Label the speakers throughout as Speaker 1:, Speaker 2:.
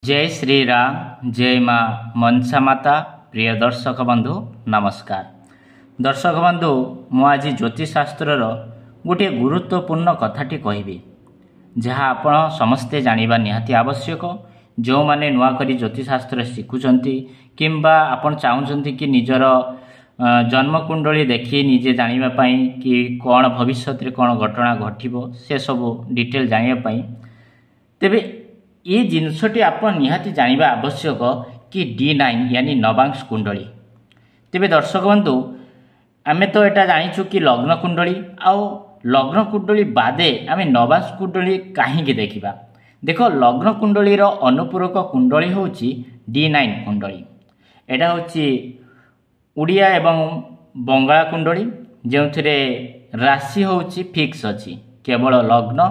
Speaker 1: जय श्री राम जय माँ मनसा माता। प्रिय दर्शक बंधु नमस्कार। दर्शक बंधु मु आज ज्योतिषशास्त्र गोटे गुरुत्वपूर्ण कथाटी कहबी जहाँ आपण समस्ते जानिबा निहाती आवश्यक। जो माने नुआ करी ज्योतिषशास्त्र शिखुचंती किंबा आपण चाहुचंती कि निजर जन्मकुंडली देखी निजे जानिबा पई कि कौन भविष्य रे कौन घटना घटिबो से सब डिटेल जानिबा पई तेबे ये जिनसटी आप निहाती जानिबा आवश्यक कि D9 यानी नवांश कुंडली। तेबे दर्शक बंधु आमे तो एटा जानिछु कि लग्न कुंडली आउ लग्न कुंडली बादे आमे नवांश कुंडली काहींके देखिबा। देखो लग्न कुंडली रो अनुपूरक कुंडली होची D9 कुंडली। एटा होची उड़िया एवं बंगाला कुंडली जेउथिरे राशि होची फिक्स अछि, केवल लग्न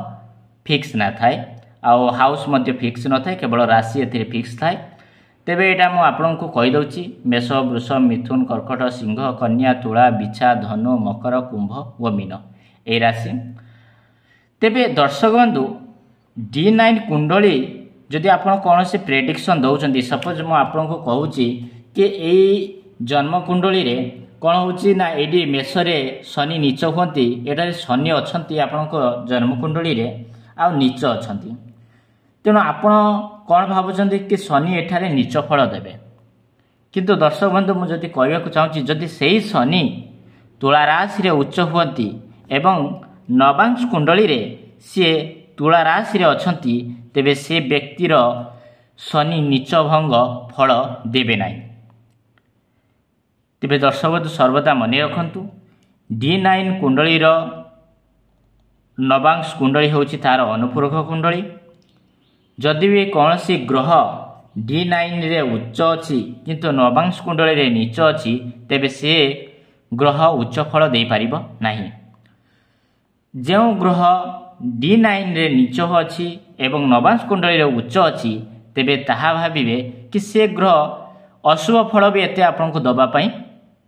Speaker 1: फिक्स ना थाए आउ हाउस मध्य फिक्स न थाए, केवल राशि एथिरे फिक्स थाए। तेबे एटा मु आपनकु कहि दउची मेष वृष मिथुन कर्कट सिंह कन्या तुला बिछा धनु मकर कुंभ व मीन ए राशि। तेबे दर्शक बंधु D9 कुंडली जदि आपण कोनोसी प्रेडिक्शन दउचंती, सपोज मु आपनकु कहूची कि एई जन्म कुंडली रे कौन होची ना एडी मेष रे शनि नीच होती, एटारे शनि अछंती आपनको जन्म कुंडली रे आ नीच अछंती। तेणु आपण कौन भावुଛନ୍ତି कि शनि एठारे नीच फल देवे, किंतु दर्शक बंधु मुझे कहवाक चाहूँगी जदि सही शनि तुला राशि रे उच्च हुअंती एवं नवांश कुंडली रे सी तुला राशि रे अछंती तेबे से व्यक्तिर शनि नीच भंग फल देवे नाही। तेबे दर्शक बंधु सर्वदा मन रखंतु D9 कुंडली रो नवांश कुंडली होची तार अनुपूरक कुंडली। जदि भी कौन सी ग्रह D9 रे उच्च अच्छी किंतु नवांश कुंडली रे नीच अच्छी तेबे से ग्रह उच्च फल दे पारिबो नाही। जो ग्रह D9 रे नीच अच्छी एवं नवांश कुंडली रे उच्च अच्छी तेबे ताहा भाबिबे कि से ग्रह अशुभ फल भी एते आपनको दबा पई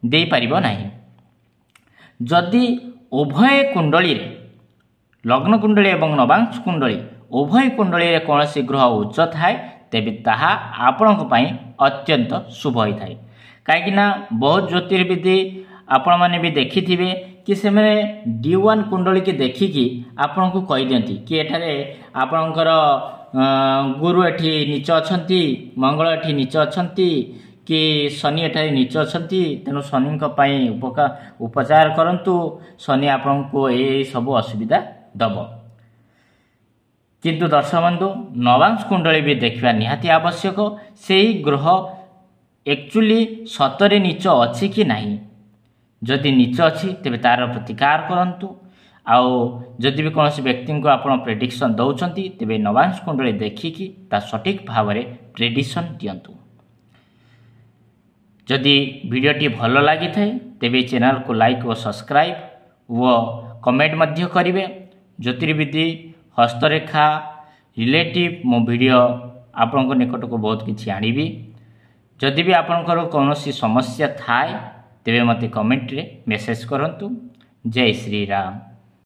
Speaker 1: दे पारिबो नाही। जदि उभय कुंडली रे लग्न कुंडली एवं नवांश कुंडली उभय कुंडली रे कौन सी ग्रह उच्च थाए तेबे ताहा आपणक पई अत्यंत शुभ होई थाए। काहेकि ना बहुत ज्योतिर्विदी आपण माने भी देखिथिबे कि से माने D1 कुंडली के देखिकी आपणक कहि दियंती कि एठारे आपणकर गुरु एठी नीच अछंती, मंगल एठी नीच अछंती कि शनि एठारे नीच अछंती, तेनु शनि पई उपचार करंतु, शनि आपणको ए सब असुविधा दब। किंतु दर्शक बंधु नवांश कुंडली भी देखा निहाती आवश्यक से ही ग्रह एक्चुअली सतरे नीच अच्छी कि नहीं। जदि नीच अच्छी तेबे तार प्रतिकार करंतु। आउ जदि भी कौन व्यक्ति को आप प्रेडिक्शन दौरान तेबे नवांश कुंडली देखिकी ता सठिक भाव में प्रेडिक्शन दियंतु। जदि वीडियोटी भल लगी थाए तेबे चैनल को लाइक और सब्सक्राइब व कमेंट मध्य करिवे। ज्योतिर्विदी हस्तरेखा रिलेटिव मो वीडियो आपण निकट को बहुत किसी आनिबी। जदि भी आपणकर कौन समस्या थाए तेबे मते कमेंट रे मेसेज करंतु। जय श्री राम।